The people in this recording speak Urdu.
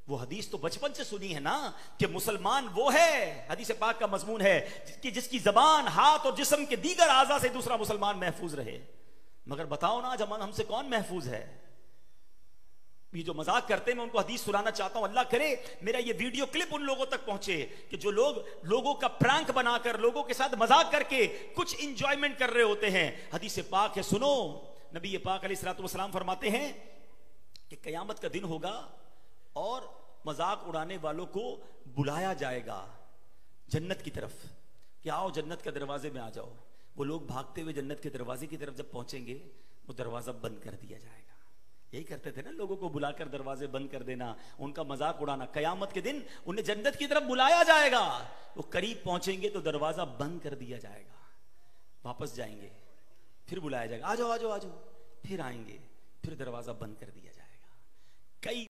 وہ حدیث تو بچپن سے سنی ہے نا کہ مسلمان وہ ہے، حدیث پاک کا مضمون ہے کہ جس کی زبان، ہاتھ اور جسم کے دیگر اعضاء سے دوسرا مسلمان محفوظ رہے. مگر بتاؤ نا ہم سے کون محفوظ ہے؟ یہ جو مذاق کرتے ہیں میں ان کو حدیث سنانا چاہتا ہوں. اللہ کرے میرا یہ ویڈیو کلپ ان لوگوں تک پہنچے کہ جو لوگوں کا پرانک بنا کر، لوگوں کے ساتھ مذاق کر کے کچھ انجوائمنٹ کر رہے ہوتے ہیں. حدیث پاک ہے، سنو. نبی پاک علیہ الصلوۃ والسلام فرماتے ہیں کہ قیامت کا دن ہوگا اور مذاق اڑانے والوں کو بلایا جائے گا جنت کی طرف کہ آؤ جنت کے دروازے میں آ جاؤ. وہ لوگ بھاگتے ہوئے جنت کے دروازے کی طرف جب پہنچیں گے وہ دروازہ بند کر دیا جائے گا. یہی کرتے تھے نا لوگوں کو بلا کر دروازے بند کر دینا، ان کا مذاق اڑانا. قیامت کے دن انہیں جنت کی طرف بلایا جائے گا، وہ قریب پہنچیں گے تو دروازہ بند کر دیا جائے گا. واپس جائیں گے، پھر بلایا جائے گا، آ جاؤ آ جاؤ آ جاؤ، پھر آئیں گے، پھر دروازہ بند کر دیا